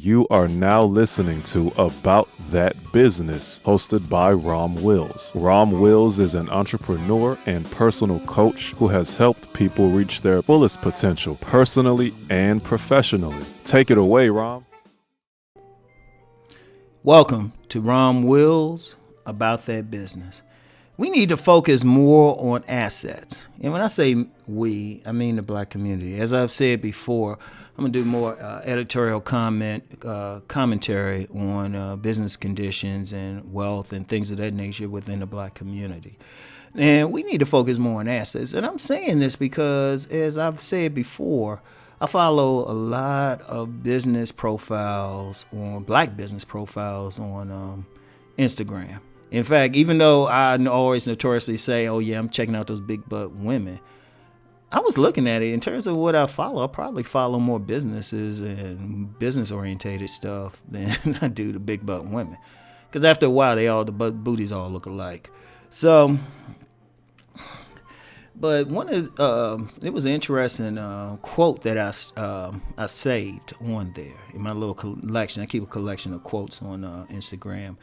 You are now listening to About That Business, hosted by Rom Wills. Rom Wills is an entrepreneur and personal coach who has helped people reach their fullest potential personally and professionally. Take it away, Rom. Welcome to Rom Wills, About That Business. We need to focus more on assets. And when I say we, I mean the black community. As I've said before, I'm going to do more editorial commentary on business conditions and wealth and things of that nature within the black community. And we need to focus more on assets. And I'm saying this because, as I've said before, I follow a lot of business profiles black business profiles on Instagram. In fact, even though I always notoriously say, oh yeah, I'm checking out those big butt women, I was looking at it in terms of what I follow. I probably follow more businesses and business orientated stuff than I do the big butt women. Because after a while, the booties all look alike. So, but it was an interesting quote that I saved on there in my little collection. I keep a collection of quotes on Instagram.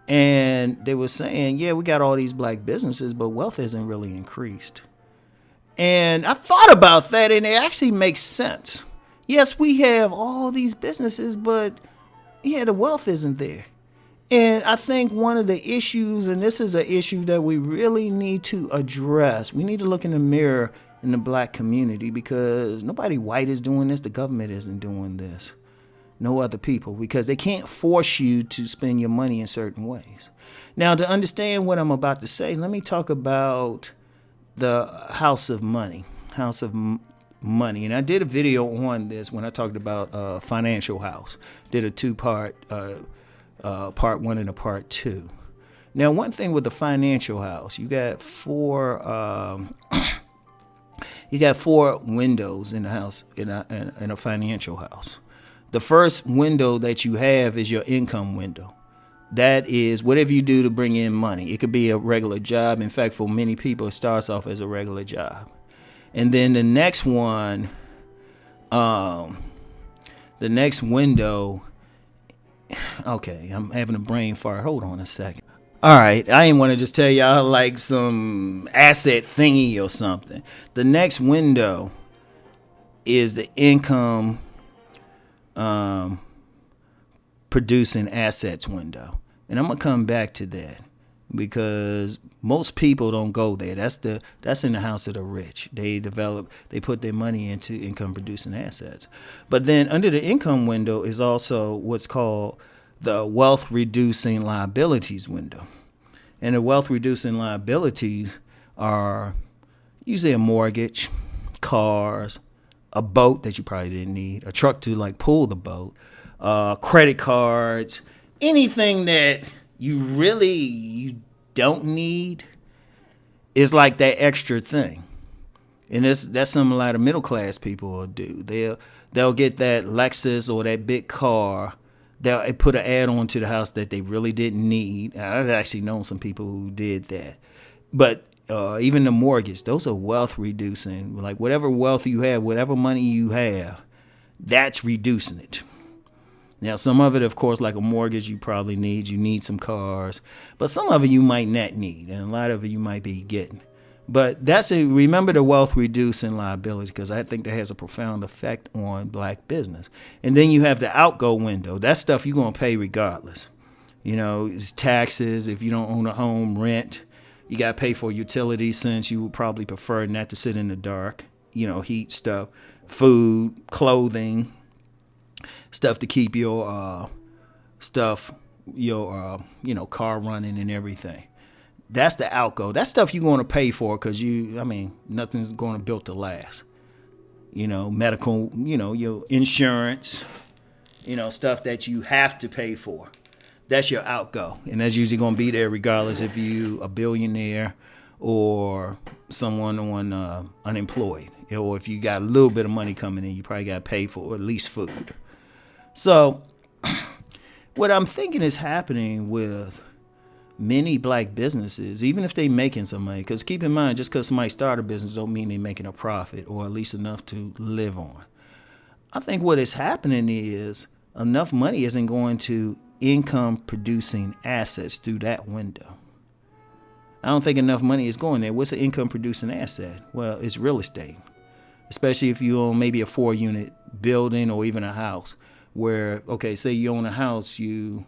And they were saying, yeah, we got all these black businesses, but wealth hasn't really increased. And I thought about that, and it actually makes sense. Yes, we have all these businesses, but yeah, the wealth isn't there. And I think one of the issues, and this is an issue that we really need to address, we need to look in the mirror in the black community, because nobody white is doing this. The government isn't doing this. No other people, because they can't force you to spend your money in certain ways. Now, to understand what I'm about to say, let me talk about the House of Money. And I did a video on this when I talked about Financial House. Did a two-part, part one and a part two. Now, one thing with the Financial House, you got four windows in the house in a financial house. The first window that you have is your income window. That is whatever you do to bring in money. It could be a regular job. In fact, for many people, it starts off as a regular job. And then the next one, the next window, okay, I'm having a brain fart. Hold on a second. All right, I didn't want to just tell y'all like some asset thingy or something. The next window is the income producing assets window. And I'm going to come back to that because most people don't go there. That's in the house of the rich. They put their money into income producing assets. But then under the income window is also what's called the wealth reducing liabilities window. And the wealth reducing liabilities are usually a mortgage, cars, a boat that you probably didn't need, a truck to like pull the boat, credit cards, anything that you don't need is like that extra thing. And that's something a lot of middle class people will do. They'll get that Lexus or that big car. They'll put an add on to the house that they really didn't need. I've actually known some people who did that. But even the mortgage, those are wealth reducing. Like whatever wealth you have, whatever money you have, that's reducing it. Now, some of it, of course, like a mortgage, you probably need. You need some cars. But some of it you might not need. And a lot of it you might be getting. But remember the wealth reducing liability, because I think that has a profound effect on black business. And then you have the outgo window. That's stuff you're going to pay regardless. You know, it's taxes. If you don't own a home, rent. You got to pay for utilities, since you would probably prefer not to sit in the dark. You know, heat stuff, food, clothing, stuff to keep your car running and everything. That's the outgo. That's stuff you're going to pay for because nothing's going to built to last. You know, medical, your insurance, stuff that you have to pay for. That's your outgo. And that's usually going to be there regardless if you a billionaire or someone on unemployed. Or if you got a little bit of money coming in, you probably got to pay for at least food. So what I'm thinking is happening with many black businesses, even if they making some money, because keep in mind, just because somebody start a business don't mean they're making a profit or at least enough to live on. I think what is happening is enough money isn't going to income producing assets through that window. I don't think enough money is going there. What's an income producing asset? Well, it's real estate, especially if you own maybe a 4-unit building or even a house where, okay, say you own a house, you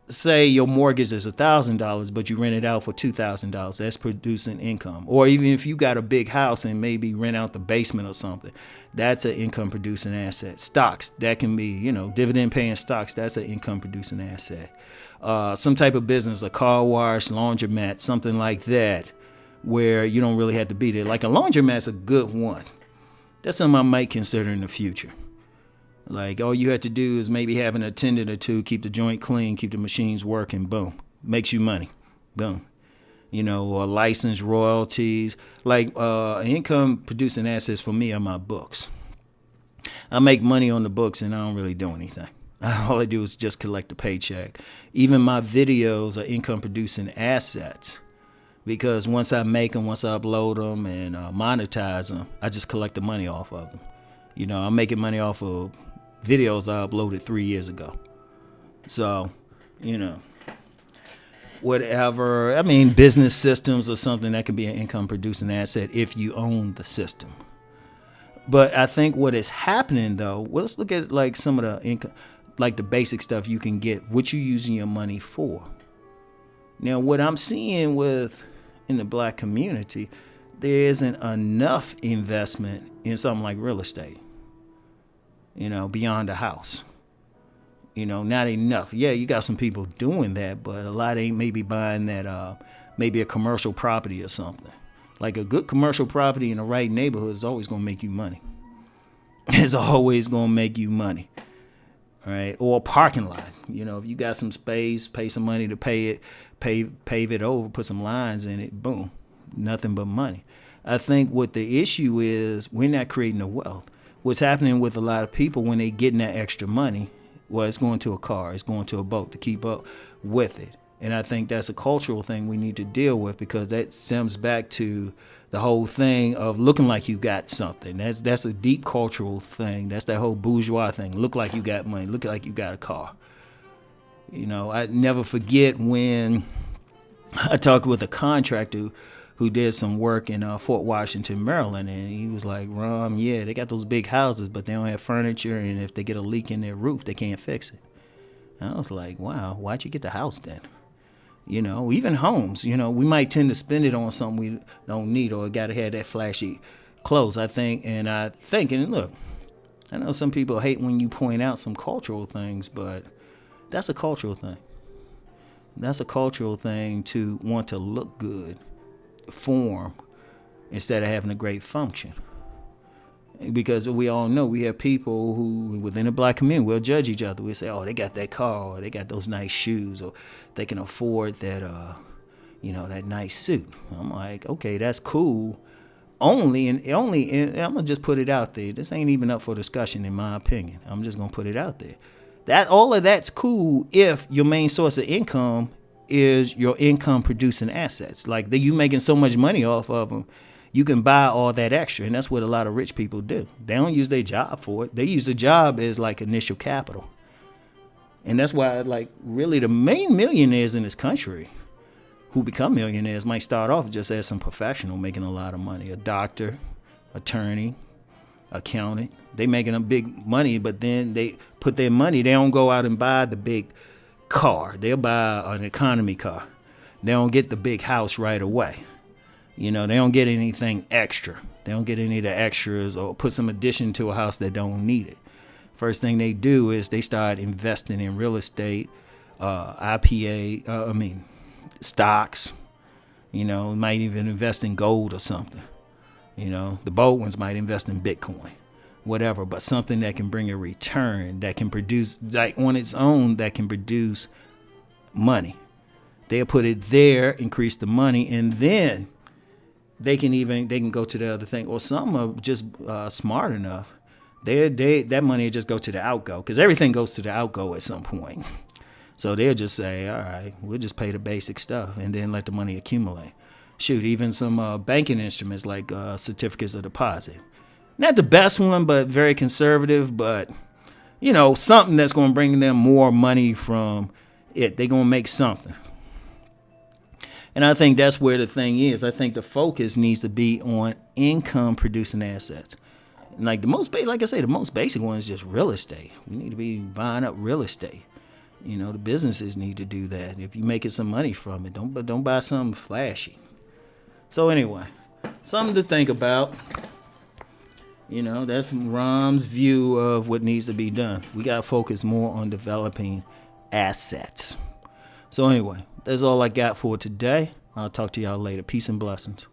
say your mortgage is $1,000, but you rent it out for $2,000. That's producing income. Or even if you got a big house and maybe rent out the basement or something, that's an income producing asset. Stocks, that can be, dividend paying stocks. That's an income producing asset. Some type of business, a car wash, laundromat, something like that, where you don't really have to be there. Like a laundromat's a good one. That's something I might consider in the future. Like all you have to do is maybe have an attendant or two, keep the joint clean, keep the machines working, boom, makes you money, boom. Or license royalties. Like income producing assets for me are my books. I make money on the books and I don't really do anything. All I do is just collect a paycheck. Even my videos are income producing assets because once I make them, once I upload them and monetize them, I just collect the money off of them. I'm making money off of videos I uploaded 3 years ago. So, whatever. I mean, business systems or something that can be an income producing asset if you own the system. But I think what is happening though, well, let's look at like some of the income, like the basic stuff you can get, what you using your money for. Now, what I'm seeing in the black community, there isn't enough investment in something like real estate. Beyond a house. Not enough. Yeah, you got some people doing that, but a lot ain't maybe buying that, maybe a commercial property or something. Like a good commercial property in the right neighborhood is always going to make you money. It's always going to make you money. All right. Or a parking lot. If you got some space, pay some money to pave it over, put some lines in it, boom, nothing but money. I think what the issue is, we're not creating the wealth. What's happening with a lot of people when they getting that extra money, well, it's going to a car, it's going to a boat to keep up with it. And I think that's a cultural thing we need to deal with because that stems back to the whole thing of looking like you got something. That's a deep cultural thing. That's that whole bourgeois thing. Look like you got money. Look like you got a car. I never forget when I talked with a contractor who did some work in Fort Washington, Maryland, and he was like, Rom, yeah, they got those big houses, but they don't have furniture, and if they get a leak in their roof, they can't fix it. And I was like, wow, why'd you get the house then? Even homes, we might tend to spend it on something we don't need or got to have that flashy clothes, I think. And look, I know some people hate when you point out some cultural things, but that's a cultural thing. That's a cultural thing to want to look good, form, instead of having a great function. Because we all know we have people who within the black community will judge each other. We'll say, oh, they got that car, or they got those nice shoes, or they can afford that that nice suit. I'm like, okay, that's cool. And I'm gonna just put it out there. This ain't even up for discussion in my opinion. I'm just gonna put it out there. That all of that's cool if your main source of income is your income producing assets. Like you making so much money off of them, you can buy all that extra. And that's what a lot of rich people do. They don't use their job for it. They use the job as like initial capital. And that's why like really the main millionaires in this country who become millionaires might start off just as some professional making a lot of money. A doctor, attorney, accountant. They making a big money, but then they put their money, they don't go out and buy the big car. They'll buy an economy car. They don't get the big house right away. They don't get anything extra. They don't get any of the extras or put some addition to a house that don't need it. First thing they do is they start investing in real estate, stocks. Might even invest in gold or something. The bold ones might invest in Bitcoin, whatever, but something that can bring a return, that can produce, like on its own, that can produce money. They'll put it there, increase the money, and then they can go to the other thing. Or some are just smart enough. That money will just go to the outgo, because everything goes to the outgo at some point. So they'll just say, all right, we'll just pay the basic stuff and then let the money accumulate. Shoot, even some banking instruments like certificates of deposit. Not the best one, but very conservative. But, something that's going to bring them more money from it. They're going to make something. And I think that's where the thing is. I think the focus needs to be on income producing assets. Like like I say, the most basic one is just real estate. We need to be buying up real estate. The businesses need to do that. If you're making some money from it, don't buy something flashy. So anyway, something to think about. That's Rom's view of what needs to be done. We got to focus more on developing assets. So anyway, that's all I got for today. I'll talk to y'all later. Peace and blessings.